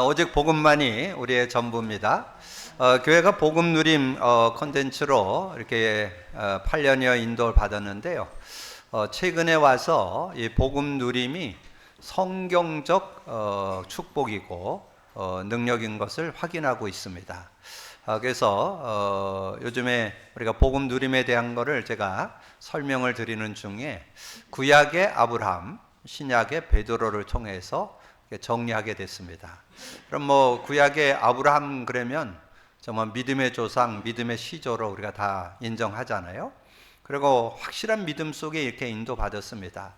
오직 복음만이 우리의 전부입니다. 교회가 복음 누림 콘텐츠로 이렇게 8년여 인도를 받았는데요. 최근에 와서 이 복음 누림이 성경적 축복이고 능력인 것을 확인하고 있습니다. 그래서 요즘에 우리가 복음 누림에 대한 거를 제가 설명을 드리는 중에 구약의 아브라함, 신약의 베드로를 통해서 정리하게 됐습니다. 그럼 구약의 아브라함 그러면 정말 믿음의 조상, 믿음의 시조로 우리가 다 인정하잖아요. 그리고 확실한 믿음 속에 이렇게 인도받았습니다.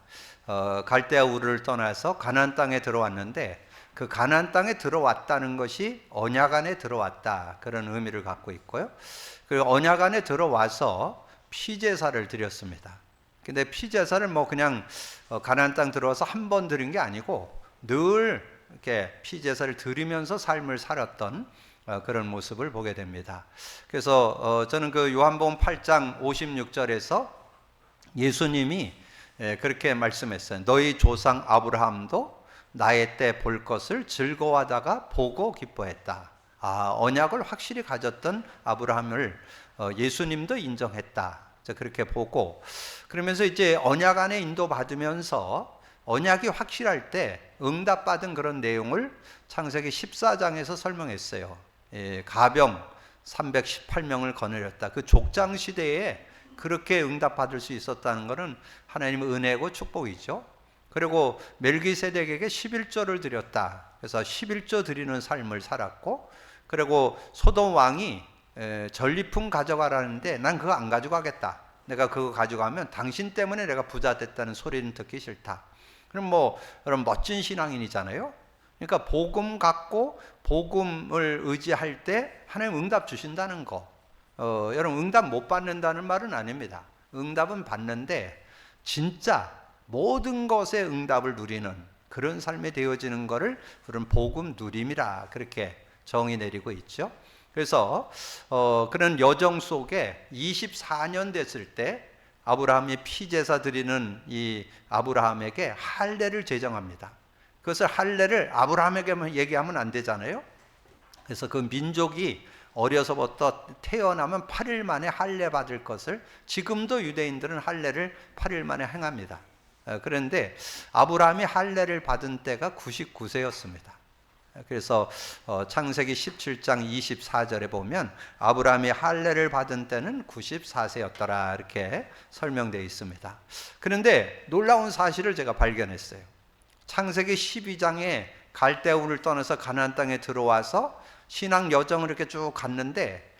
갈대아 우르를 떠나서 가나안 땅에 들어왔는데 그 가나안 땅에 들어왔다는 것이 언약 안에 들어왔다, 그런 의미를 갖고 있고요. 그리고 언약 안에 들어와서 피제사를 드렸습니다. 근데 피제사를 그냥 가나안 땅 들어와서 한 번 드린 게 아니고 늘 이렇게 피제사를 드리면서 삶을 살았던 그런 모습을 보게 됩니다. 그래서 저는 그 요한복음 8장 56절에서 예수님이 그렇게 말씀했어요. 너희 조상 아브라함도 나의 때 볼 것을 즐거워하다가 보고 기뻐했다. 언약을 확실히 가졌던 아브라함을 예수님도 인정했다. 그렇게 보고, 그러면서 이제 언약 안에 인도받으면서 언약이 확실할 때 응답받은 그런 내용을 창세기 14장에서 설명했어요. 가병 318명을 거느렸다. 그 족장 시대에 그렇게 응답받을 수 있었다는 것은 하나님의 은혜고 축복이죠. 그리고 멜기세덱에게 11조를 드렸다. 그래서 11조 드리는 삶을 살았고, 그리고 소돔 왕이 전리품 가져가라는데 난 그거 안 가져가겠다. 내가 그거 가져가면 당신 때문에 내가 부자 됐다는 소리는 듣기 싫다. 그럼 여러분 멋진 신앙인이잖아요. 그러니까 복음 갖고 복음을 의지할 때 하나님 응답 주신다는 거. 여러분 응답 못 받는다는 말은 아닙니다. 응답은 받는데 진짜 모든 것의 응답을 누리는 그런 삶이 되어지는 것을 그런 복음 누림이라 그렇게 정의 내리고 있죠. 그래서 그런 여정 속에 24년 됐을 때 아브라함이 피제사 드리는 이 아브라함에게 할례를 제정합니다. 그것을 할례를 아브라함에게만 얘기하면 안 되잖아요. 그래서 그 민족이 어려서부터 태어나면 8일 만에 할례 받을 것을, 지금도 유대인들은 할례를 8일 만에 행합니다. 그런데 아브라함이 할례를 받은 때가 99세였습니다. 그래서 창세기 17장 24절에 보면 아브라함이 할례를 받은 때는 94세였더라 이렇게 설명되어 있습니다. 그런데 놀라운 사실을 제가 발견했어요. 창세기 12장에 갈대아우를 떠나서 가나안 땅에 들어와서 신앙 여정을 이렇게 쭉 갔는데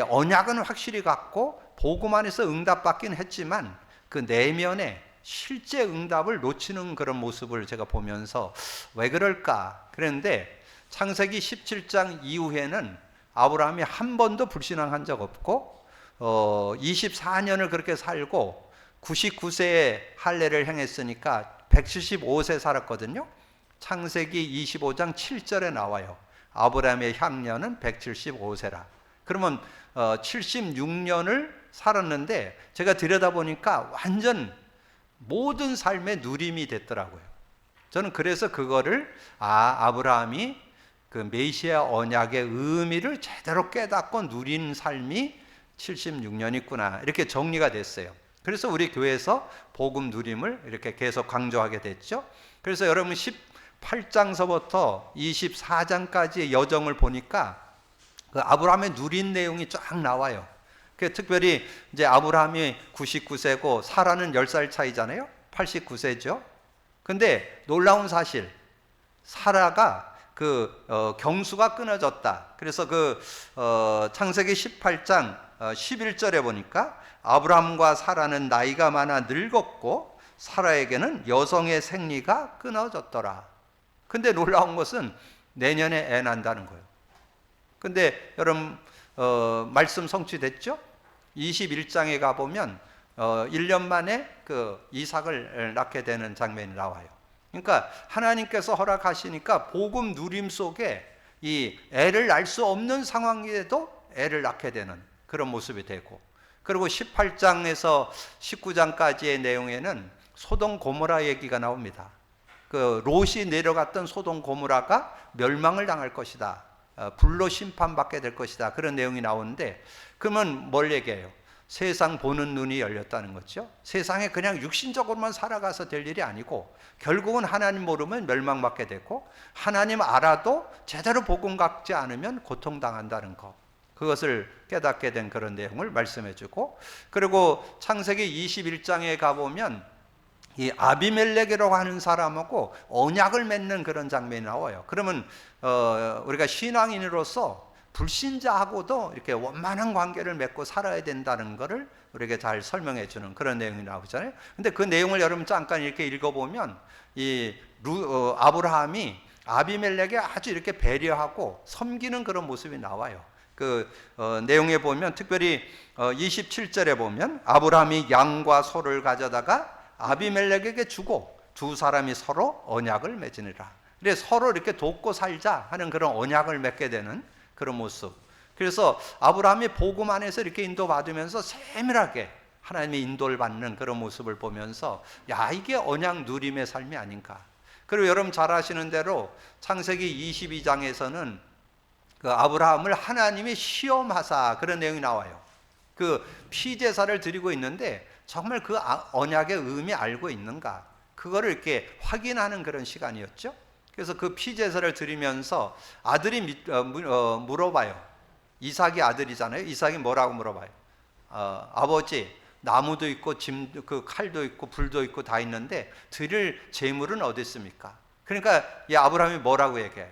언약은 확실히 갖고 복음 안에서 응답받긴 했지만 그 내면에 실제 응답을 놓치는 그런 모습을 제가 보면서 왜 그럴까 그랬는데, 창세기 17장 이후에는 아브라함이 한 번도 불신앙한 적 없고 24년을 그렇게 살고 99세에 할례를 행했으니까 175세 살았거든요. 창세기 25장 7절에 나와요. 아브라함의 향년은 175세라. 그러면 76년을 살았는데 제가 들여다보니까 완전 모든 삶의 누림이 됐더라고요. 저는 그래서 그거를 아브라함이 그 메시아 언약의 의미를 제대로 깨닫고 누린 삶이 76년이구나 이렇게 정리가 됐어요. 그래서 우리 교회에서 복음 누림을 이렇게 계속 강조하게 됐죠. 그래서 여러분 18장서부터 24장까지의 여정을 보니까 그 아브라함의 누린 내용이 쫙 나와요. 특별히 이제 아브라함이 99세고 사라는 10살 차이잖아요. 89세죠. 근데 놀라운 사실, 사라가 경수가 끊어졌다. 그래서 창세기 18장 11절에 보니까 아브라함과 사라는 나이가 많아 늙었고 사라에게는 여성의 생리가 끊어졌더라. 근데 놀라운 것은 내년에 애 낳는다는 거예요. 근데 여러분 말씀 성취됐죠? 21장에 가보면 1년 만에 이삭을 낳게 되는 장면이 나와요. 그러니까 하나님께서 허락하시니까 복음 누림 속에 이 애를 낳을 수 없는 상황에도 애를 낳게 되는 그런 모습이 되고, 그리고 18장에서 19장까지의 내용에는 소돔 고모라 얘기가 나옵니다. 그 롯이 내려갔던 소돔 고모라가 멸망을 당할 것이다. 불로 심판받게 될 것이다. 그런 내용이 나오는데, 그러면 뭘 얘기해요? 세상 보는 눈이 열렸다는 거죠. 세상에 그냥 육신적으로만 살아가서 될 일이 아니고 결국은 하나님 모르면 멸망받게 되고 하나님 알아도 제대로 복음 갖지 않으면 고통당한다는 거, 그것을 깨닫게 된 그런 내용을 말씀해 주고, 그리고 창세기 21장에 가보면 이 아비멜렉이라고 하는 사람하고 언약을 맺는 그런 장면이 나와요. 그러면 우리가 신앙인으로서 불신자하고도 이렇게 원만한 관계를 맺고 살아야 된다는 것을 우리에게 잘 설명해 주는 그런 내용이 나오잖아요. 근데 그 내용을 여러분 잠깐 이렇게 읽어보면 아브라함이 아비멜렉에 아주 이렇게 배려하고 섬기는 그런 모습이 나와요. 내용에 보면 특별히 27절에 보면 아브라함이 양과 소를 가져다가 아비멜렉에게 주고 두 사람이 서로 언약을 맺으니라. 그래서 서로 이렇게 돕고 살자 하는 그런 언약을 맺게 되는 그런 모습. 그래서 아브라함이 복음 안에서 이렇게 인도받으면서 세밀하게 하나님의 인도를 받는 그런 모습을 보면서 야, 이게 언약 누림의 삶이 아닌가. 그리고 여러분 잘 아시는 대로 창세기 22장에서는 그 아브라함을 하나님이 시험하사 그런 내용이 나와요. 그 피제사를 드리고 있는데 정말 그 언약의 의미 알고 있는가, 그거를 이렇게 확인하는 그런 시간이었죠. 그래서 그 피제사를 드리면서 아들이 물어봐요. 이삭이 아들이잖아요. 이삭이 뭐라고 물어봐요? 아버지, 나무도 있고 그 칼도 있고 불도 있고 다 있는데 드릴 제물은 어디 있습니까? 그러니까 이 아브라함이 뭐라고 얘기해요?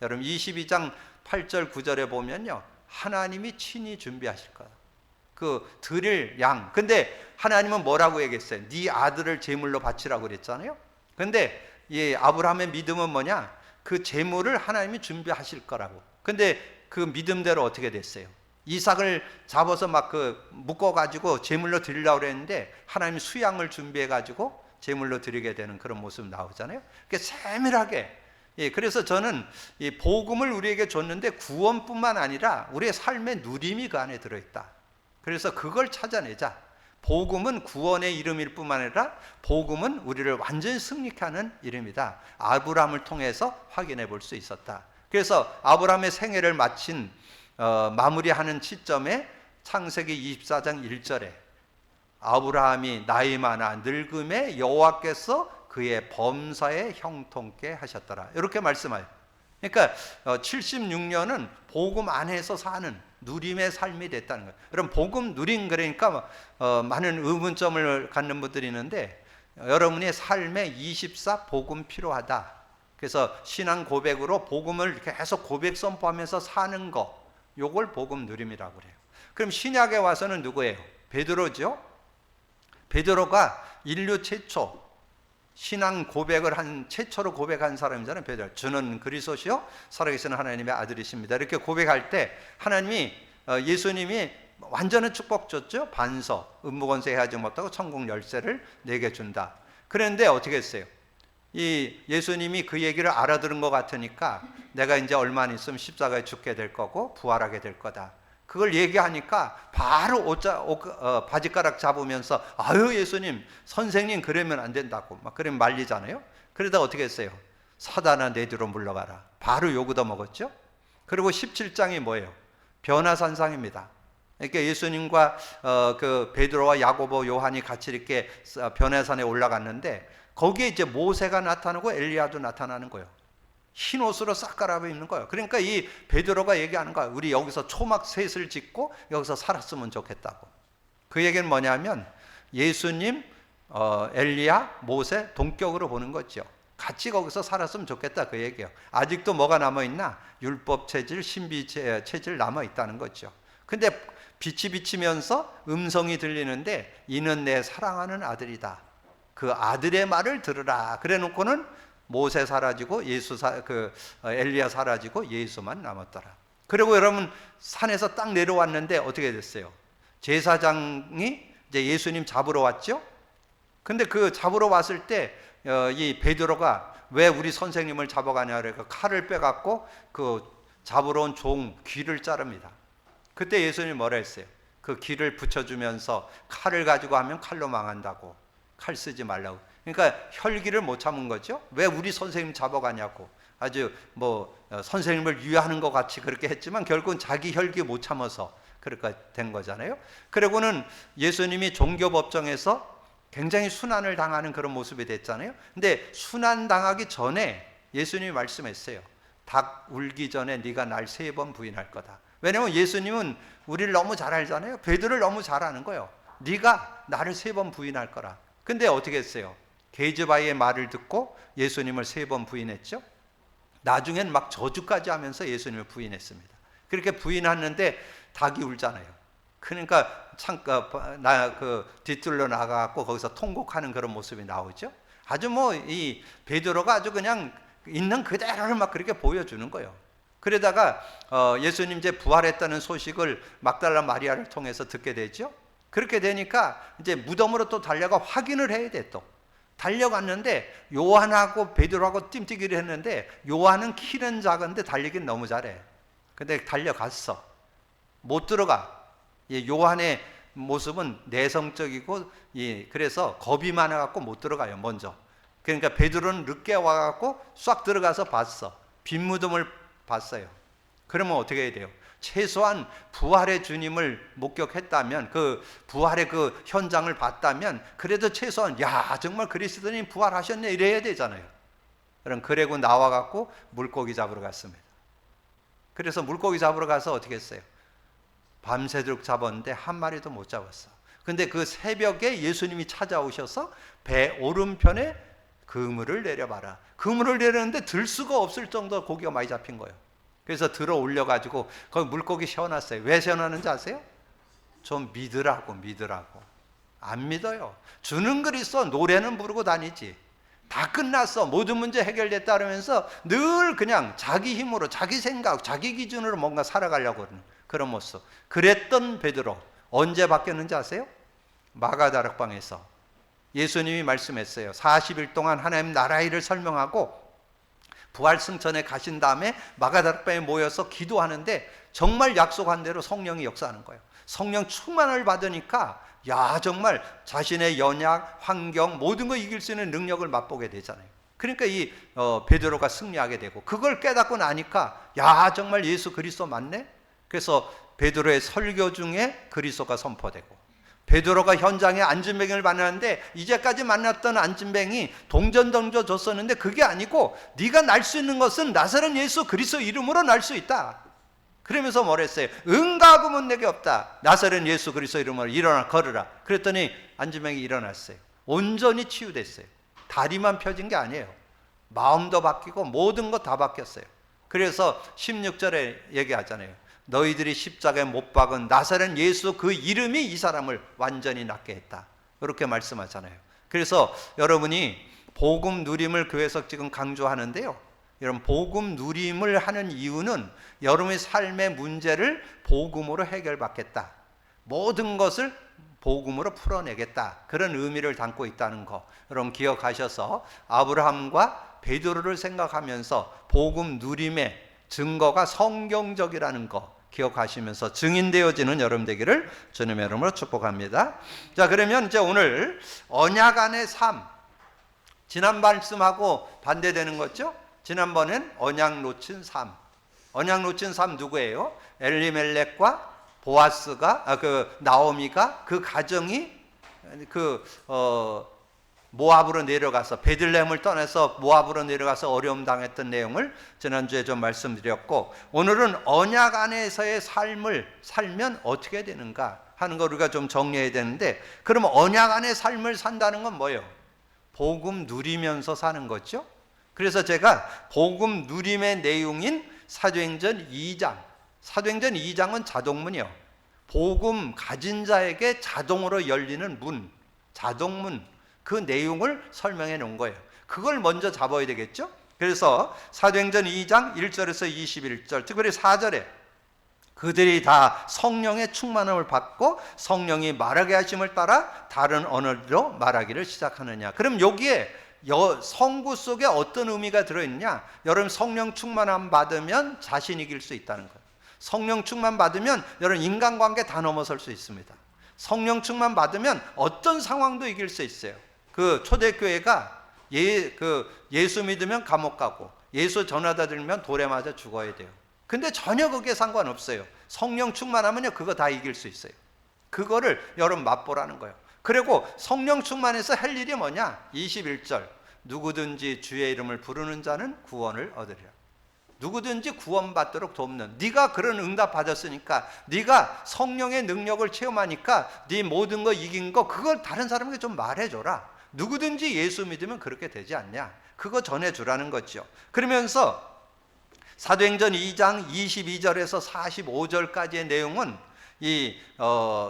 여러분 22장 8절 9절에 보면요, 하나님이 친히 준비하실 거야, 그 드릴 양. 근데 하나님은 뭐라고 얘기했어요? 네 아들을 제물로 바치라고 그랬잖아요. 근데 이 아브라함의 믿음은 뭐냐? 그 제물을 하나님이 준비하실 거라고. 근데 그 믿음대로 어떻게 됐어요? 이삭을 잡아서 막 묶어가지고 제물로 드리려고 그랬는데 하나님이 수양을 준비해가지고 제물로 드리게 되는 그런 모습 나오잖아요. 그러니까 세밀하게. 그래서 저는 이 복음을 우리에게 줬는데 구원뿐만 아니라 우리의 삶의 누림이 그 안에 들어있다. 그래서 그걸 찾아내자. 복음은 구원의 이름일 뿐만 아니라 복음은 우리를 완전히 승리케 하는 이름이다. 아브라함을 통해서 확인해 볼 수 있었다. 그래서 아브라함의 생애를 마무리하는 시점에 창세기 24장 1절에 아브라함이 나이 많아 늙음에 여호와께서 그의 범사에 형통케 하셨더라, 이렇게 말씀해요. 그러니까 76년은 복음 안에서 사는 누림의 삶이 됐다는 거예요. 여러분 복음 누림, 그러니까 많은 의문점을 갖는 분들이 있는데 여러분의 삶에 24 복음 필요하다. 그래서 신앙 고백으로 복음을 계속 고백 선포하면서 사는 거, 요걸 복음 누림이라고 그래요. 그럼 신약에 와서는 누구예요? 베드로죠. 베드로가 인류 최초 신앙 고백을 최초로 고백한 사람이잖아요. 베드로. 주는 그리스도시요 살아계신 하나님의 아들이십니다. 이렇게 고백할 때 하나님이 예수님이 완전한 축복 줬죠. 반석, 음무건세 해하지 못하고 천국 열쇠를 내게 준다. 그런데 어떻게 했어요? 이 예수님이 그 얘기를 알아들은 것 같으니까 내가 이제 얼마 안 있으면 십자가에 죽게 될 거고 부활하게 될 거다. 그걸 얘기하니까 바로 바지가락 잡으면서 아유 예수님, 선생님 그러면 안 된다고 막 그러면 말리잖아요. 그러다 어떻게 했어요? 사단아 내 뒤로 물러가라. 바로 욕을 먹었죠. 그리고 17장이 뭐예요? 변화산상입니다. 그러니까 예수님과 그 베드로와 야고보, 요한이 같이 이렇게 변화산에 올라갔는데 거기에 이제 모세가 나타나고 엘리야도 나타나는 거예요. 흰 옷으로 싹 갈아입고 있는 거예요. 그러니까 이 베드로가 얘기하는 거야. 우리 여기서 초막 셋을 짓고 여기서 살았으면 좋겠다고. 그 얘기는 뭐냐면 예수님, 엘리야, 모세 동격으로 보는 거죠. 같이 거기서 살았으면 좋겠다 그 얘기예요. 아직도 뭐가 남아있나? 율법 체질, 신비 체질 남아있다는 거죠. 근데 빛이 비치면서 음성이 들리는데 이는 내 사랑하는 아들이다. 그 아들의 말을 들으라. 그래 놓고는 모세 사라지고 엘리야 사라지고 예수만 남았더라. 그리고 여러분 산에서 딱 내려왔는데 어떻게 됐어요? 제사장이 이제 예수님 잡으러 왔죠. 근데 그 잡으러 왔을 때 이 베드로가 왜 우리 선생님을 잡아가냐 그러니까 칼을 빼갖고 그 잡으러 온 종 귀를 자릅니다. 그때 예수님이 뭐라 했어요? 그 귀를 붙여주면서 칼을 가지고 하면 칼로 망한다고, 칼 쓰지 말라고. 그러니까 혈기를 못 참은 거죠. 왜 우리 선생님 잡아가냐고. 아주 선생님을 위하는 것 같이 그렇게 했지만 결국은 자기 혈기 못 참아서 그렇게 된 거잖아요. 그리고는 예수님이 종교법정에서 굉장히 순환을 당하는 그런 모습이 됐잖아요. 근데 순환 당하기 전에 예수님이 말씀했어요. 닭 울기 전에 네가 날 3번 부인할 거다. 왜냐하면 예수님은 우리를 너무 잘 알잖아요. 베드로를 너무 잘 아는 거예요. 네가 나를 3번 부인할 거라. 근데 어떻게 했어요? 게이즈바이의 말을 듣고 예수님을 3번 부인했죠. 나중엔 막 저주까지 하면서 예수님을 부인했습니다. 그렇게 부인하는데 닭이 울잖아요. 그러니까 뒤뜰로 나가고 거기서 통곡하는 그런 모습이 나오죠. 아주 이 베드로가 아주 그냥 있는 그대로를 막 그렇게 보여주는 거예요. 그러다가 예수님 이제 부활했다는 소식을 막달라 마리아를 통해서 듣게 되죠. 그렇게 되니까 이제 무덤으로 또 달려가 확인을 해야 돼. 또 달려갔는데 요한하고 베드로하고 뜀뛰기를 했는데 요한은 키는 작은데 달리기는 너무 잘해. 근데 달려갔어. 못 들어가. 요한의 모습은 내성적이고 그래서 겁이 많아갖고 못 들어가요. 먼저. 그러니까 베드로는 늦게 와갖고 싹 들어가서 봤어. 빈 무덤을 봤어요. 그러면 어떻게 해야 돼요? 최소한 부활의 주님을 목격했다면, 그 부활의 그 현장을 봤다면 그래도 최소한 야 정말 그리스도님 부활하셨네 이래야 되잖아요. 그러고 나와갖고 물고기 잡으러 갔습니다. 그래서 물고기 잡으러 가서 어떻게 했어요? 밤새도록 잡았는데 한 마리도 못 잡았어. 근데 그 새벽에 예수님이 찾아오셔서 배 오른편에 그물을 내려봐라. 그물을 내렸는데 들 수가 없을 정도로 고기가 많이 잡힌 거예요. 그래서 들어 올려가지고 거기 물고기 세워놨어요. 왜 세워놨는지 아세요? 좀 믿으라고. 안 믿어요. 주는 그리스도 노래는 부르고 다니지. 다 끝났어. 모든 문제 해결됐다 그러면서 늘 그냥 자기 힘으로, 자기 생각, 자기 기준으로 뭔가 살아가려고 하는 그런 모습. 그랬던 베드로 언제 바뀌었는지 아세요? 마가다락방에서 예수님이 말씀했어요. 40일 동안 하나님 나라 일을 설명하고 부활 승천에 가신 다음에 마가다락방에 모여서 기도하는데 정말 약속한 대로 성령이 역사하는 거예요. 성령 충만을 받으니까 정말 자신의 연약, 환경 모든 거 이길 수 있는 능력을 맛보게 되잖아요. 그러니까 이 베드로가 승리하게 되고 그걸 깨닫고 나니까 정말 예수 그리스도 맞네. 그래서 베드로의 설교 중에 그리스도가 선포되고 베드로가 현장에 안진뱅이를 만났는데 이제까지 만났던 안진뱅이 동전던져 줬었는데 그게 아니고 네가 날 수 있는 것은 나사렛 예수 그리스도 이름으로 날 수 있다. 그러면서 뭐랬어요? 은과 금은 내게 없다. 나사렛 예수 그리스도 이름으로 일어나 걸으라. 그랬더니 안진뱅이 일어났어요. 온전히 치유됐어요. 다리만 펴진 게 아니에요. 마음도 바뀌고 모든 거 다 바뀌었어요. 그래서 16절에 얘기하잖아요. 너희들이 십자가에 못 박은 나사렛 예수 그 이름이 이 사람을 완전히 낫게 했다. 이렇게 말씀하잖아요. 그래서 여러분이 복음 누림을 교회에서 지금 강조하는데요. 여러분 복음 누림을 하는 이유는 여러분의 삶의 문제를 복음으로 해결받겠다. 모든 것을 복음으로 풀어내겠다. 그런 의미를 담고 있다는 거 여러분 기억하셔서 아브라함과 베드로를 생각하면서 복음 누림의 증거가 성경적이라는 거 기억하시면서 증인되어지는 여러분 되기를 주님의 이름으로 축복합니다. 자, 그러면 이제 오늘 언약 안의 삶, 지난 말씀하고 반대되는 거죠? 지난번엔 언약 놓친 삶. 언약 놓친 삶 누구예요? 엘리멜렉과 보아스가 나오미가 그 가정이 모압으로 내려가서 베들레헴을 떠나서 모압으로 내려가서 어려움 당했던 내용을 지난주에 좀 말씀드렸고 오늘은 언약 안에서의 삶을 살면 어떻게 되는가 하는 거 우리가 좀 정리해야 되는데 그러면 언약 안의 삶을 산다는 건 뭐예요? 복음 누리면서 사는 거죠. 그래서 제가 복음 누림의 내용인 사도행전 2장 사도행전 2장은 자동문이요. 복음 가진 자에게 자동으로 열리는 문, 자동문 그 내용을 설명해 놓은 거예요. 그걸 먼저 잡아야 되겠죠? 그래서 사도행전 2장 1절에서 21절, 특별히 4절에 그들이 다 성령의 충만함을 받고 성령이 말하게 하심을 따라 다른 언어로 말하기를 시작하느냐. 그럼 여기에 성구 속에 어떤 의미가 들어있냐? 여러분 성령 충만함 받으면 자신 이길 수 있다는 거예요. 성령 충만 받으면 여러분 인간관계 다 넘어설 수 있습니다. 성령 충만 받으면 어떤 상황도 이길 수 있어요. 그 초대교회가 예수 믿으면 감옥 가고 예수 전하다 들면 돌에 맞아 죽어야 돼요. 근데 전혀 그게 상관없어요. 성령 충만하면요 그거 다 이길 수 있어요. 그거를 여러분 맛보라는 거예요. 그리고 성령 충만해서 할 일이 뭐냐? 21절 누구든지 주의 이름을 부르는 자는 구원을 얻으리라. 누구든지 구원받도록 돕는, 네가 그런 응답 받았으니까, 네가 성령의 능력을 체험하니까 네 모든 거 이긴 거 그걸 다른 사람에게 좀 말해줘라. 누구든지 예수 믿으면 그렇게 되지 않냐, 그거 전해주라는 거죠. 그러면서 사도행전 2장 22절에서 45절까지의 내용은 이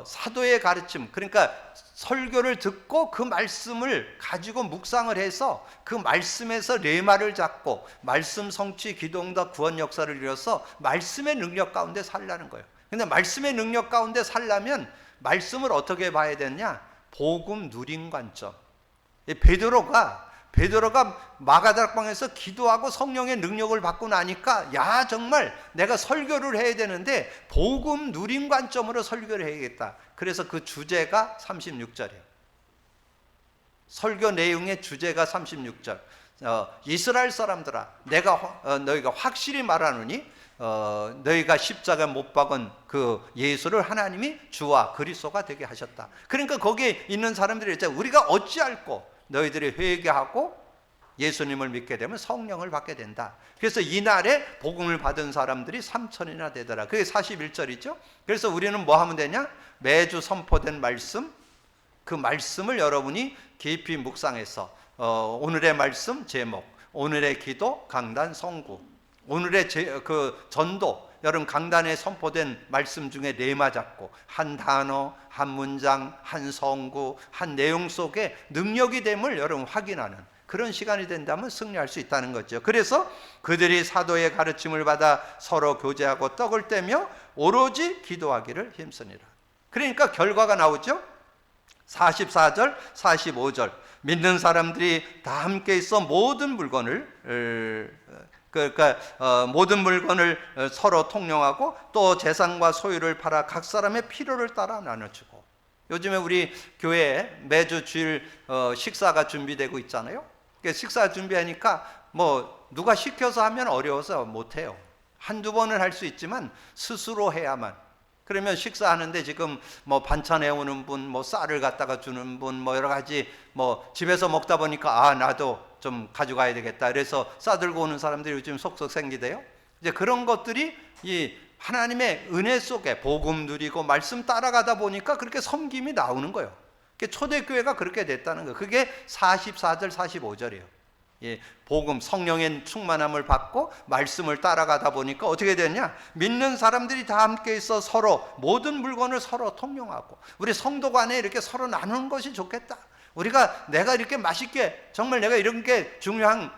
사도의 가르침, 그러니까 설교를 듣고 그 말씀을 가지고 묵상을 해서 그 말씀에서 레마를 잡고 말씀 성취 기도응답 구원 역사를 이뤄서 말씀의 능력 가운데 살라는 거예요. 근데 말씀의 능력 가운데 살려면 말씀을 어떻게 봐야 되냐? 복음 누린 관점. 베드로가 마가다락방에서 기도하고 성령의 능력을 받고 나니까 야 정말 내가 설교를 해야 되는데 복음 누린 관점으로 설교를 해야겠다. 그래서 그 주제가 36절이에요. 설교 내용의 주제가 36절. 이스라엘 사람들아, 너희가 확실히 말하노니 너희가 십자가 못 박은 그 예수를 하나님이 주와 그리스도가 되게 하셨다. 그러니까 거기에 있는 사람들이 있잖아요. 우리가 어찌할꼬 너희들이 회개하고 예수님을 믿게 되면 성령을 받게 된다. 그래서 이날에 복음을 받은 사람들이 3,000이나 되더라. 그게 41절이죠. 그래서 우리는 뭐 하면 되냐? 매주 선포된 말씀, 그 말씀을 여러분이 깊이 묵상해서 오늘의 말씀 제목, 오늘의 기도 강단 성구, 오늘의 전도, 여러분 강단에 선포된 말씀 중에 레마 잡고 한 단어, 한 문장, 한 성구, 한 내용 속에 능력이 됨을 여러분 확인하는 그런 시간이 된다면 승리할 수 있다는 거죠. 그래서 그들이 사도의 가르침을 받아 서로 교제하고 떡을 떼며 오로지 기도하기를 힘쓰니라. 그러니까 결과가 나오죠. 44절, 45절 믿는 사람들이 다 함께 있어 모든 물건을 모든 물건을 서로 통용하고 또 재산과 소유를 팔아 각 사람의 필요를 따라 나눠주고. 요즘에 우리 교회에 매주 주일 식사가 준비되고 있잖아요. 식사 준비하니까 뭐 누가 시켜서 하면 어려워서 못해요. 한두 번은 할 수 있지만 스스로 해야만. 그러면 식사하는데 지금 뭐 반찬 해오는 분, 뭐 쌀을 갖다가 주는 분, 뭐 여러 가지 뭐 집에서 먹다 보니까 나도 좀 가져가야 되겠다. 그래서 싸들고 오는 사람들이 요즘 속속 생기대요. 이제 그런 것들이 이 하나님의 은혜 속에 복음 누리고 말씀 따라가다 보니까 그렇게 섬김이 나오는 거예요. 초대교회가 그렇게 됐다는 거예요. 그게 44절, 45절이에요. 복음, 성령의 충만함을 받고 말씀을 따라가다 보니까 어떻게 됐냐? 믿는 사람들이 다 함께 있어 서로 모든 물건을 서로 통용하고, 우리 성도 간에 이렇게 서로 나누는 것이 좋겠다. 내가 이렇게 맛있게, 정말 내가 이런 게 중요한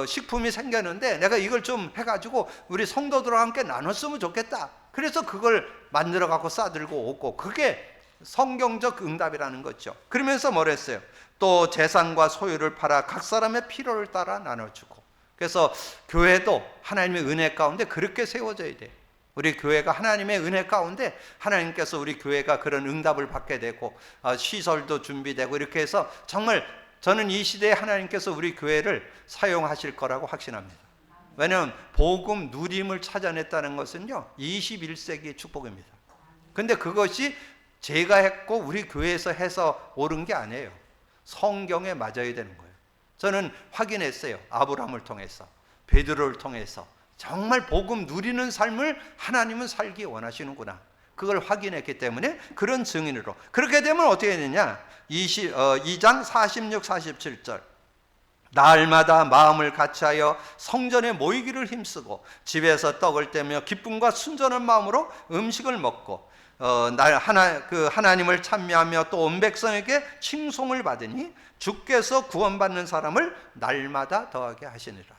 식품이 생겼는데 내가 이걸 좀 해가지고 우리 성도들과 함께 나눴으면 좋겠다. 그래서 그걸 만들어 갖고 싸들고 오고, 그게 성경적 응답이라는 거죠. 그러면서 뭘 했어요? 또 재산과 소유를 팔아 각 사람의 필요를 따라 나눠주고. 그래서 교회도 하나님의 은혜 가운데 그렇게 세워져야 돼요. 우리 교회가 하나님의 은혜 가운데 하나님께서 우리 교회가 그런 응답을 받게 되고 시설도 준비되고 이렇게 해서 정말 저는 이 시대에 하나님께서 우리 교회를 사용하실 거라고 확신합니다. 왜냐하면 복음 누림을 찾아냈다는 것은요 21세기의 축복입니다. 근데 그것이 제가 했고 우리 교회에서 해서 옳은 게 아니에요. 성경에 맞아야 되는 거예요. 저는 확인했어요. 아브라함을 통해서, 베드로를 통해서 정말 복음 누리는 삶을 하나님은 살기 원하시는구나. 그걸 확인했기 때문에 그런 증인으로. 그렇게 되면 어떻게 되냐? 2장 46, 47절. 날마다 마음을 같이하여 성전에 모이기를 힘쓰고 집에서 떡을 떼며 기쁨과 순전한 마음으로 음식을 먹고 하나님을 찬미하며 또 온 백성에게 칭송을 받으니 주께서 구원받는 사람을 날마다 더하게 하시니라.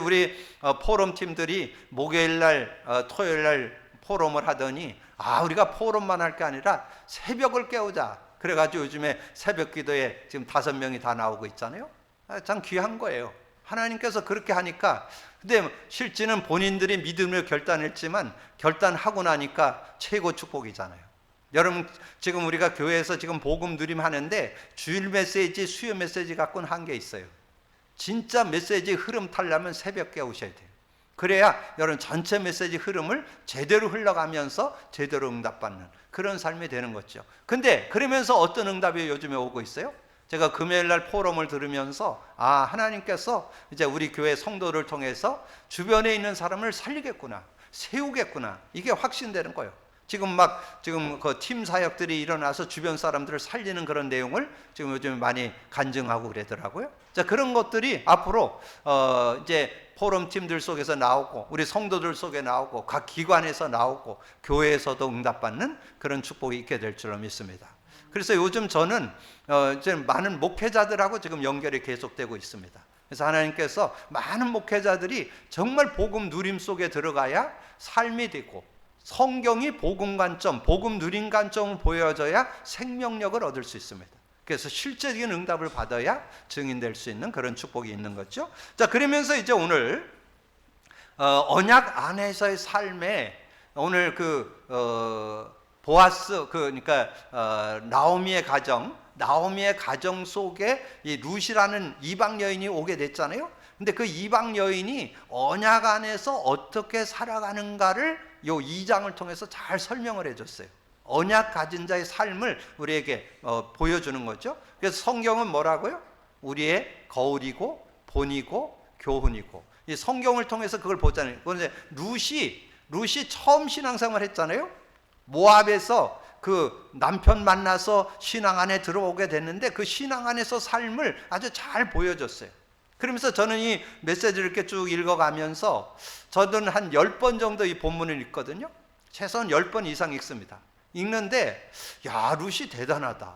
우리 포럼 팀들이 목요일날 토요일날 포럼을 하더니 우리가 포럼만 할 게 아니라 새벽을 깨우자. 그래가지고 요즘에 새벽 기도에 지금 5명이 다 나오고 있잖아요. 참 귀한 거예요. 하나님께서 그렇게 하니까. 근데 실제는 본인들이 믿음을 결단했지만 결단하고 나니까 최고 축복이잖아요. 여러분 지금 우리가 교회에서 지금 복음 누림 하는데 주일 메시지, 수요 메시지 갖고는 한계 있어요. 진짜 메시지 흐름 타려면 새벽에 오셔야 돼요. 그래야 여러분 전체 메시지 흐름을 제대로 흘러가면서 제대로 응답받는 그런 삶이 되는 거죠. 근데 그러면서 어떤 응답이 요즘에 오고 있어요? 제가 금요일 날 포럼을 들으면서 하나님께서 이제 우리 교회 성도를 통해서 주변에 있는 사람을 살리겠구나, 세우겠구나, 이게 확신되는 거예요. 지금 그 팀 사역들이 일어나서 주변 사람들을 살리는 그런 내용을 지금 요즘 많이 간증하고 그러더라고요. 자, 그런 것들이 앞으로 이제 포럼 팀들 속에서 나오고 우리 성도들 속에 나오고 각 기관에서 나오고 교회에서도 응답받는 그런 축복이 있게 될 줄로 믿습니다. 그래서 요즘 저는 이제 많은 목회자들하고 지금 연결이 계속되고 있습니다. 그래서 하나님께서 많은 목회자들이 정말 복음 누림 속에 들어가야 삶이 되고 성경이 복음 관점, 복음 누림 관점을 보여줘야 생명력을 얻을 수 있습니다. 그래서 실제적인 응답을 받아야 증인될 수 있는 그런 축복이 있는 거죠. 자, 그러면서 이제 오늘 언약 안에서의 삶에 오늘 보아스 그러니까 나오미의 가정 속에 이 룻이라는 이방 여인이 오게 됐잖아요. 근데 그 이방 여인이 언약 안에서 어떻게 살아가는가를 요 2장을 통해서 잘 설명을 해줬어요. 언약 가진 자의 삶을 우리에게 보여주는 거죠. 그래서 성경은 뭐라고요? 우리의 거울이고 본이고 교훈이고, 이 성경을 통해서 그걸 보잖아요. 그런데 룻이 처음 신앙생활 했잖아요. 모압에서 그 남편 만나서 신앙 안에 들어오게 됐는데 그 신앙 안에서 삶을 아주 잘 보여줬어요. 그러면서 저는 이 메시지를 이렇게 쭉 읽어가면서 저는 한 10번 정도 이 본문을 읽거든요. 최소한 10번 이상 읽습니다. 읽는데 룻이 대단하다.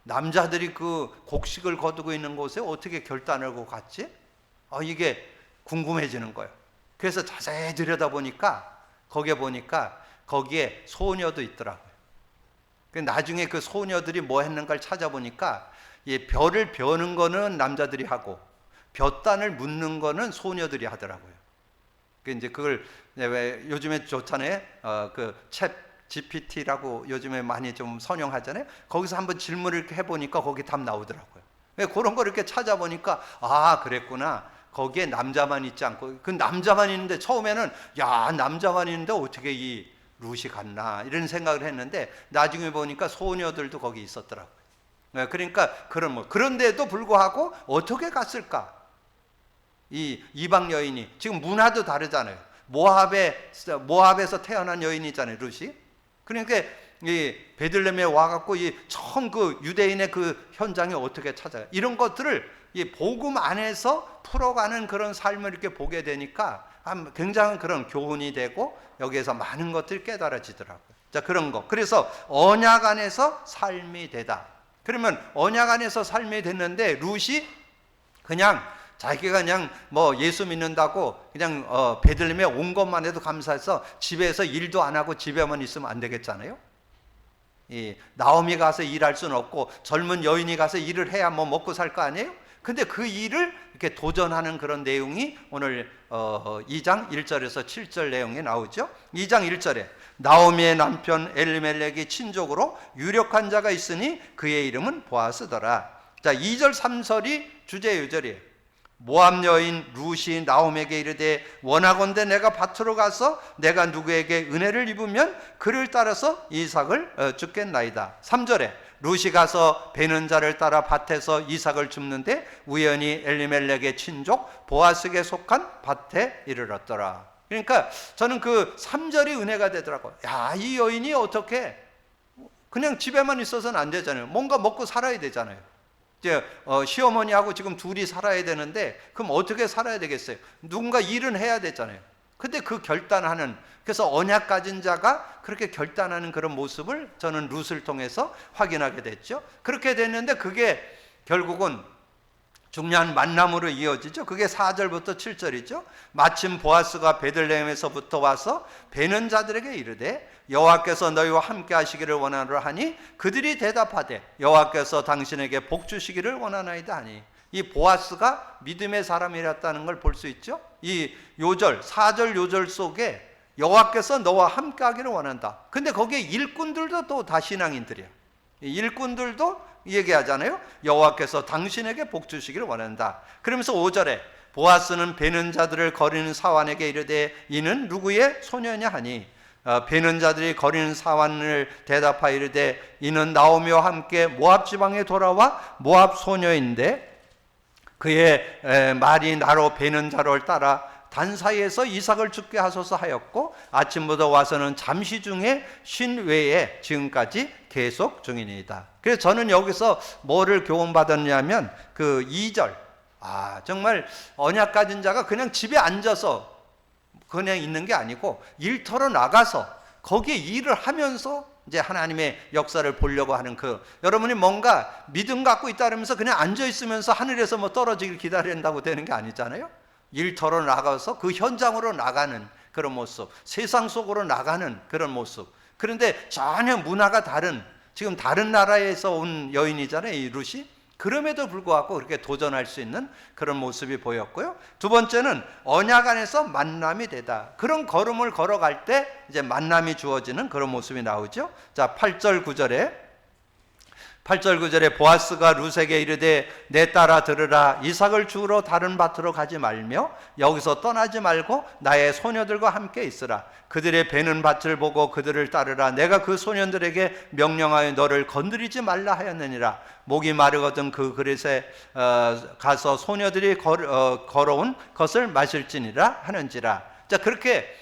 남자들이 그 곡식을 거두고 있는 곳에 어떻게 결단하고 갔지? 이게 궁금해지는 거예요. 그래서 자세히 들여다보니까 거기에 소녀도 있더라고요. 나중에 그 소녀들이 뭐 했는가를 찾아보니까 이 벼를 벼는 거는 남자들이 하고 볕단을 묻는 거는 소녀들이 하더라고요. 이제 그걸 왜 요즘에 좋잖아요. 그 챗 GPT라고 요즘에 많이 좀 선용하잖아요. 거기서 한번 질문을 이렇게 해보니까 거기 답 나오더라고요. 그런 걸 이렇게 찾아보니까 그랬구나. 거기에 남자만 있지 않고, 그 남자만 있는데 처음에는 남자만 있는데 어떻게 이 룻이 갔나 이런 생각을 했는데 나중에 보니까 소녀들도 거기 있었더라고요. 그러니까 그런데도 불구하고 어떻게 갔을까? 이 이방 여인이 지금 문화도 다르잖아요. 모압에서 태어난 여인이잖아요, 룻이. 그러니까 이 베들레헴에 와갖고 이 처음 그 유대인의 그 현장에 어떻게 찾아요? 이런 것들을 이 복음 안에서 풀어가는 그런 삶을 이렇게 보게 되니까 굉장한 그런 교훈이 되고 여기에서 많은 것들이 깨달아지더라고요. 자, 그런 거. 그래서 언약 안에서 삶이 되다. 그러면 언약 안에서 삶이 됐는데 룻이 자기가 예수 믿는다고 베들레헴에 온 것만 해도 감사해서 집에서 일도 안 하고 집에만 있으면 안 되겠잖아요. 이 나오미 가서 일할 수는 없고 젊은 여인이 가서 일을 해야 먹고 살 거 아니에요? 근데 그 일을 이렇게 도전하는 그런 내용이 오늘 2장 1절에서 7절 내용에 나오죠. 2장 1절에 나오미의 남편 엘리멜렉이 친족으로 유력한 자가 있으니 그의 이름은 보아스더라. 자, 2절 3절이 주제 요절이에요. 모압 여인 룻이 나오미에게 이르되 원하건대 내가 밭으로 가서 내가 누구에게 은혜를 입으면 그를 따라서 이삭을 줍겠나이다. 3절에 룻이 가서 베는 자를 따라 밭에서 이삭을 줍는데 우연히 엘리멜렉의 친족 보아스에게 속한 밭에 이르렀더라. 그러니까 저는 그 3절이 은혜가 되더라고요. 이 여인이 어떻게 그냥 집에만 있어서는 안 되잖아요. 뭔가 먹고 살아야 되잖아요. 이제 시어머니하고 지금 둘이 살아야 되는데 그럼 어떻게 살아야 되겠어요? 누군가 일은 해야 되잖아요. 근데 그 결단하는, 그래서 언약 가진 자가 그렇게 결단하는 그런 모습을 저는 룻을 통해서 확인하게 됐죠. 그렇게 됐는데 그게 결국은 중요한 만남으로 이어지죠. 그게 4절부터 7절이죠. 마침 보아스가 베들레헴에서부터 와서 베는 자들에게 이르되 여호와께서 너희와 함께 하시기를 원하노라 하니 그들이 대답하되 여호와께서 당신에게 복 주시기를 원하나이다 하니, 이 보아스가 믿음의 사람이었다는 걸 볼 수 있죠. 이 요절 4절 요절 속에 여호와께서 너와 함께하기를 원한다. 근데 거기에 일꾼들도 또 다 신앙인들이야. 일꾼들도 얘기하잖아요. 여호와께서 당신에게 복 주시기를 원한다. 그러면서 5절에 보아스는 베는 자들을 거리는 사환에게 이르되 이는 누구의 소녀냐 하니 베는 자들이 거리는 사환을 대답하여 이르되 이는 나오미와 함께 모압 지방에 돌아와 모압 소녀인데 그의 말이 나로 베는 자를 따라 단 사이에서 이삭을 죽게 하소서 하였고 아침부터 와서는 잠시 중에 쉰 외에 지금까지 계속 중이니이다. 그래서 저는 여기서 뭐를 교훈받았냐면 그 2절 정말 언약 가진 자가 그냥 집에 앉아서 그냥 있는 게 아니고 일터로 나가서 거기에 일을 하면서 이제 하나님의 역사를 보려고 하는 여러분이 뭔가 믿음 갖고 있다 그러면서 그냥 앉아 있으면서 하늘에서 뭐 떨어지길 기다린다고 되는 게 아니잖아요. 일터로 나가서 그 현장으로 나가는 그런 모습, 세상 속으로 나가는 그런 모습. 그런데 전혀 문화가 다른, 지금 다른 나라에서 온 여인이잖아요, 이 룻이. 그럼에도 불구하고 그렇게 도전할 수 있는 그런 모습이 보였고요. 두 번째는 언약 안에서 만남이 되다. 그런 걸음을 걸어갈 때 이제 만남이 주어지는 그런 모습이 나오죠. 자, 8절 9절에 보아스가 룻에게 이르되 내 딸아 들으라. 이삭을 주우러 다른 밭으로 가지 말며 여기서 떠나지 말고 나의 소녀들과 함께 있으라. 그들의 베는 밭을 보고 그들을 따르라. 내가 그 소년들에게 명령하여 너를 건드리지 말라 하였느니라. 목이 마르거든 그 그릇에 가서 소녀들이 걸어온 것을 마실지니라 하는지라. 자, 그렇게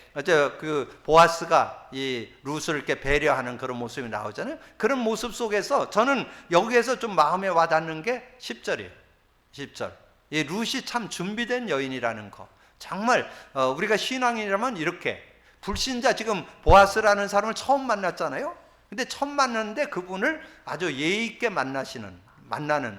그 보아스가 이 룻을 이렇게 배려하는 그런 모습이 나오잖아요. 그런 모습 속에서 저는 여기에서 좀 마음에 와닿는 게 10절이에요. 10절. 이 룻이 참 준비된 여인이라는 거. 정말 우리가 신앙이라면 이렇게 불신자, 지금 보아스라는 사람을 처음 만났잖아요. 근데 처음 만났는데 그분을 아주 예의 있게 만나는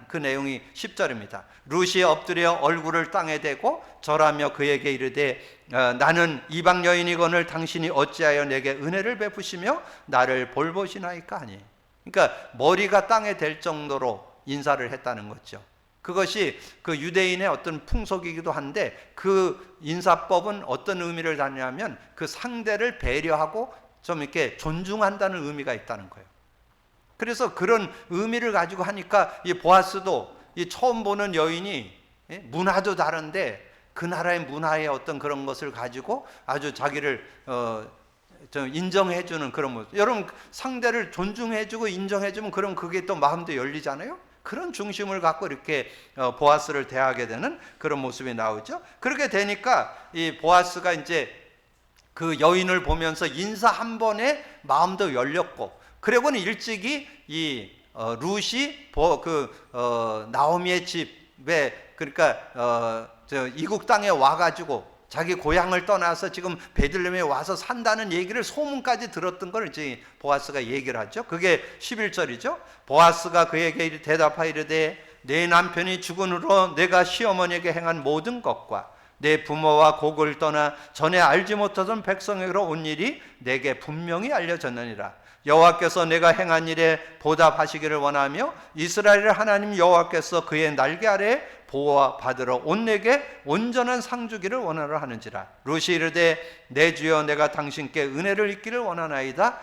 그 내용이 10절입니다. 룻이 엎드려 얼굴을 땅에 대고 절하며 그에게 이르되 나는 이방 여인이거늘 당신이 어찌하여 내게 은혜를 베푸시며 나를 볼보시나이까 하니. 그러니까 머리가 땅에 댈 정도로 인사를 했다는 거죠. 그것이 그 유대인의 어떤 풍속이기도 한데 그 인사법은 어떤 의미를 갖냐면 그 상대를 배려하고 좀 이렇게 존중한다는 의미가 있다는 거예요. 그래서 그런 의미를 가지고 하니까 이 보아스도 이 처음 보는 여인이 문화도 다른데 그 나라의 문화의 어떤 그런 것을 가지고 아주 자기를 좀 인정해주는 그런 모습. 여러분 상대를 존중해주고 인정해주면 그럼 그게 또 마음도 열리잖아요. 그런 중심을 갖고 이렇게 보아스를 대하게 되는 그런 모습이 나오죠. 그렇게 되니까 이 보아스가 이제 그 여인을 보면서 인사 한 번에 마음도 열렸고, 그리고는 일찍이 이 룻이 나오미의 집에, 그러니까 이국 땅에 와가지고 자기 고향을 떠나서 지금 베들레헴에 와서 산다는 얘기를 소문까지 들었던 걸 이제 보아스가 얘기를 하죠. 그게 11절이죠. 보아스가 그에게 대답하여 이르되 내 남편이 죽은 후로 내가 시어머니에게 행한 모든 것과 내 부모와 곡을 떠나 전에 알지 못하던 백성에게로 온 일이 내게 분명히 알려졌느니라. 여호와께서 내가 행한 일에 보답하시기를 원하며 이스라엘의 하나님 여호와께서 그의 날개 아래 보호받으러 온 내게 온전한 상 주기를 원하노라 하는지라. 룻이 이르되 내 주여 내가 당신께 은혜를 입기를 원하나이다.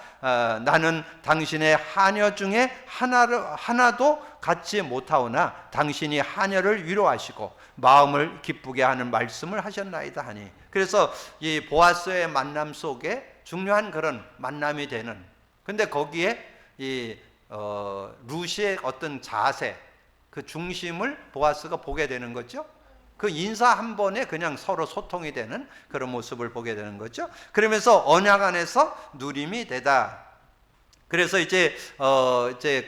나는 당신의 하녀 중에 하나도 갖지 못하오나 당신이 하녀를 위로하시고 마음을 기쁘게 하는 말씀을 하셨나이다 하니. 그래서 이 보아스의 만남 속에 중요한 그런 만남이 되는, 근데 거기에 이 룻의 어떤 자세, 그 중심을 보아스가 보게 되는 거죠. 그 인사 한 번에 그냥 서로 소통이 되는 그런 모습을 보게 되는 거죠. 그러면서 언약 안에서 누림이 되다. 그래서 이제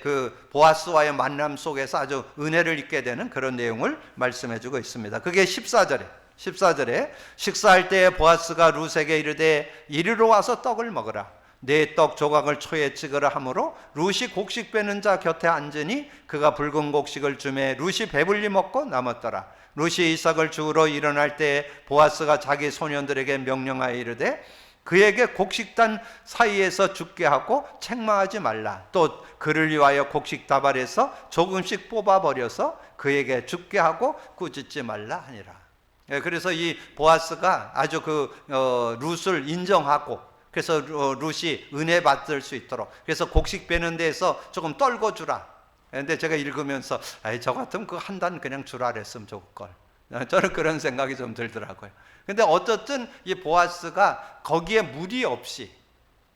그 보아스와의 만남 속에서 아주 은혜를 입게 되는 그런 내용을 말씀해주고 있습니다. 그게 14절에 식사할 때 보아스가 룻에게 이르되 이리로 와서 떡을 먹으라. 내 떡 조각을 초에 찍으라 하므로 룻이 곡식 빼는 자 곁에 앉으니 그가 붉은 곡식을 주매 룻이 배불리 먹고 남았더라. 룻이 이삭을 주우러 일어날 때 보아스가 자기 소년들에게 명령하여 이르되 그에게 곡식단 사이에서 죽게 하고 책망하지 말라. 또 그를 위하여 곡식 다발에서 조금씩 뽑아버려서 그에게 죽게 하고 꾸짖지 말라 하니라. 그래서 이 보아스가 아주 룻을 인정하고, 그래서 룻이 은혜 받을 수 있도록, 그래서 곡식 베는 데에서 조금 떨궈 주라. 근데 제가 읽으면서 저 같으면 그 한 단 그냥 주라 그랬으면 좋을 걸. 저는 그런 생각이 좀 들더라고요. 근데 어쨌든 이 보아스가 거기에 무리 없이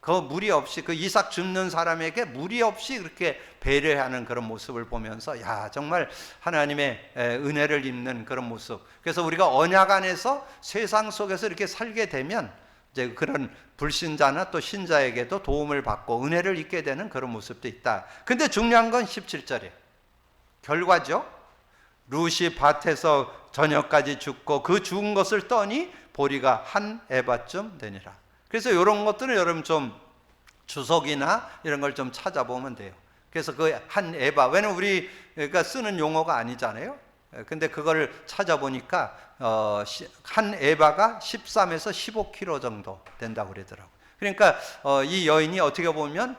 그 이삭 줍는 사람에게 무리 없이 그렇게 배려하는 그런 모습을 보면서 정말 하나님의 은혜를 입는 그런 모습. 그래서 우리가 언약 안에서 세상 속에서 이렇게 살게 되면 이제 그런 불신자나 또 신자에게도 도움을 받고 은혜를 입게 되는 그런 모습도 있다. 근데 중요한 건 17절이에요. 결과죠. 룻이 밭에서 저녁까지 죽고 그 죽은 것을 떠니 보리가 한 에바쯤 되니라. 그래서 이런 것들은 여러분 좀 주석이나 이런 걸 좀 찾아보면 돼요. 그래서 그 한 에바, 왜냐면 우리가 쓰는 용어가 아니잖아요. 근데 그걸 찾아보니까 한 에바가 13에서 15kg 정도 된다고 그러더라고요. 그러니까 이 여인이 어떻게 보면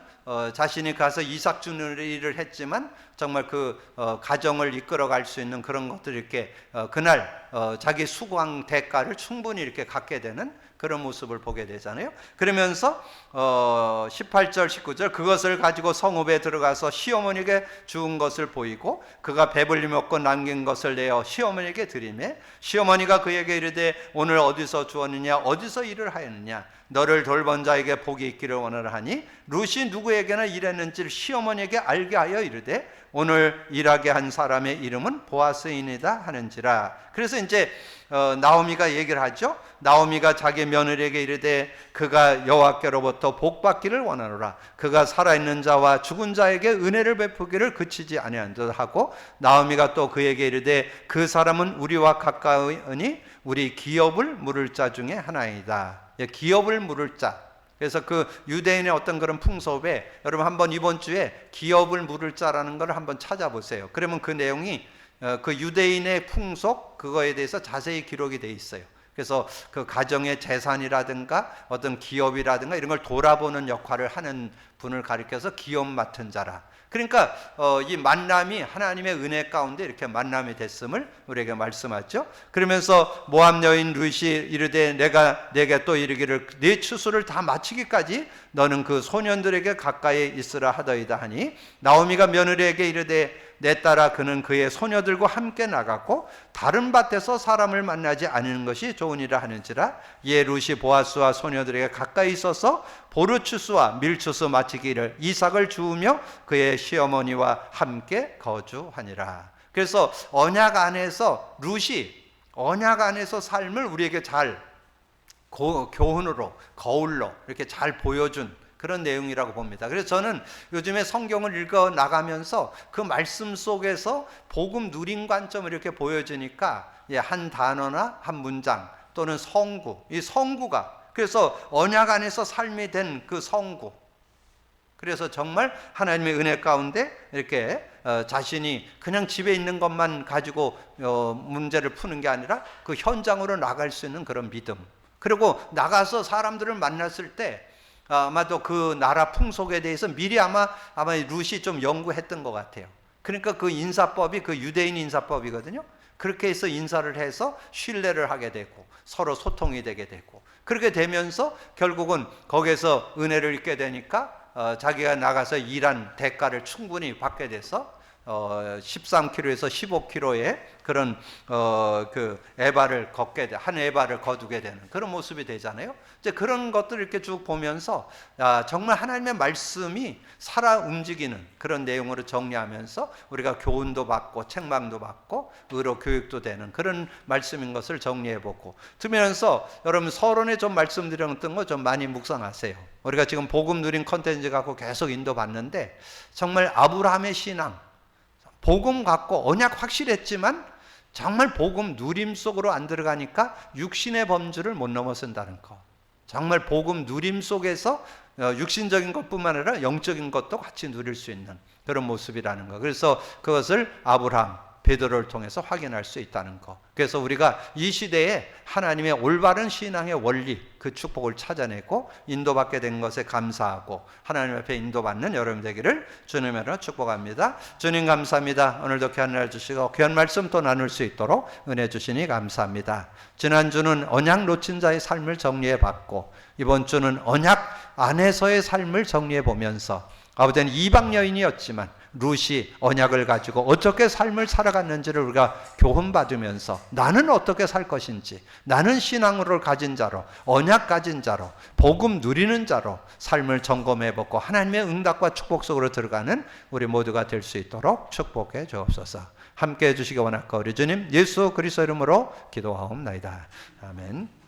자신이 가서 이삭 주는 일을 했지만 정말 가정을 이끌어갈 수 있는 그런 것들 이렇게 그날 자기 수고한 대가를 충분히 이렇게 갖게 되는 그런 모습을 보게 되잖아요. 그러면서 18절 19절 그것을 가지고 성읍에 들어가서 시어머니에게 주은 것을 보이고 그가 배불리 먹고 남긴 것을 내어 시어머니에게 드리매 시어머니가 그에게 이르되 오늘 어디서 주었느냐 어디서 일을 하였느냐 너를 돌본 자에게 복이 있기를 원하라 하니 룻이 누구에게나 일했는지를 시어머니에게 알게 하여 이르되 오늘 일하게 한 사람의 이름은 보아스이니이다 하는지라. 그래서 이제 나오미가 얘기를 하죠. 나오미가 자기 며느리에게 이르되 그가 여호와께로부터 복 받기를 원하노라. 그가 살아있는 자와 죽은 자에게 은혜를 베푸기를 그치지 아니한 듯 하고 나오미가 또 그에게 이르되 그 사람은 우리와 가까우니 우리 기업을 물을 자 중에 하나이다. 기업을 물을 자. 그래서 그 유대인의 어떤 그런 풍속에 여러분 한번 이번 주에 기업을 물을 자라는 걸 한번 찾아보세요. 그러면 그 내용이 그 유대인의 풍속 그거에 대해서 자세히 기록이 돼 있어요. 그래서 그 가정의 재산이라든가 어떤 기업이라든가 이런 걸 돌아보는 역할을 하는 분을 가리켜서 기업 맡은 자라. 그러니까 이 만남이 하나님의 은혜 가운데 이렇게 만남이 됐음을 우리에게 말씀하죠. 그러면서 모압 여인 룻이 이르되 내가 내게 또 이르기를 네 추수를 다 마치기까지 너는 그 소년들에게 가까이 있으라 하더이다 하니 나오미가 며느리에게 이르되 내 딸아 그는 그의 소녀들과 함께 나갔고 다른 밭에서 사람을 만나지 않는 것이 좋으니라 하는지라. 이에 룻이 보아스와 소녀들에게 가까이 있어서 보르추수와 밀추수 마치기를 이삭을 주우며 그의 시어머니와 함께 거주하니라. 그래서 언약 안에서 룻이 언약 안에서 삶을 우리에게 잘 교훈으로 거울로 이렇게 잘 보여준 그런 내용이라고 봅니다. 그래서 저는 요즘에 성경을 읽어 나가면서 그 말씀 속에서 복음 누린 관점을 이렇게 보여주니까 한 단어나 한 문장 또는 성구, 이 성구가 그래서 언약 안에서 삶이 된 그 성구. 그래서 정말 하나님의 은혜 가운데 이렇게 자신이 그냥 집에 있는 것만 가지고 문제를 푸는 게 아니라 그 현장으로 나갈 수 있는 그런 믿음. 그리고 나가서 사람들을 만났을 때 아마도 그 나라 풍속에 대해서 미리 아마 룻이 좀 연구했던 것 같아요. 그러니까 그 인사법이 그 유대인 인사법이거든요. 그렇게 해서 인사를 해서 신뢰를 하게 되고 서로 소통이 되게 되고 그렇게 되면서 결국은 거기서 은혜를 입게 되니까 자기가 나가서 일한 대가를 충분히 받게 돼서 13km에서 15km의 그런 그 에바를 걷게 돼, 한 에바를 거두게 되는 그런 모습이 되잖아요. 이제 그런 것들을 이렇게 쭉 보면서 정말 하나님의 말씀이 살아 움직이는 그런 내용으로 정리하면서 우리가 교훈도 받고 책망도 받고 의로 교육도 되는 그런 말씀인 것을 정리해보고 들으면서 여러분 서론에 좀 말씀드렸던 거 좀 많이 묵상하세요. 우리가 지금 복음 누린 컨텐츠 갖고 계속 인도받는데 정말 아브라함의 신앙 복음 갖고 언약 확실했지만 정말 복음 누림 속으로 안 들어가니까 육신의 범주를 못 넘어선다는 거. 정말 복음 누림 속에서 육신적인 것뿐만 아니라 영적인 것도 같이 누릴 수 있는 그런 모습이라는 거. 그래서 그것을 아브라함 베드로를 통해서 확인할 수 있다는 것. 그래서 우리가 이 시대에 하나님의 올바른 신앙의 원리, 그 축복을 찾아내고 인도받게 된 것에 감사하고 하나님 앞에 인도받는 여러분 되기를 주님으로 축복합니다. 주님 감사합니다. 오늘도 귀한 날 주시고 귀한 말씀 또 나눌 수 있도록 은혜 주시니 감사합니다. 지난주는 언약 놓친 자의 삶을 정리해 봤고 이번 주는 언약 안에서의 삶을 정리해 보면서 아버지는 이방 여인이었지만 룻이 언약을 가지고 어떻게 삶을 살아갔는지를 우리가 교훈받으면서 나는 어떻게 살 것인지, 나는 신앙으로 가진 자로, 언약 가진 자로, 복음 누리는 자로 삶을 점검해보고 하나님의 응답과 축복 속으로 들어가는 우리 모두가 될 수 있도록 축복해 주옵소서. 함께해 주시기 원하고 우리 주님 예수 그리스도 이름으로 기도하옵나이다. 아멘.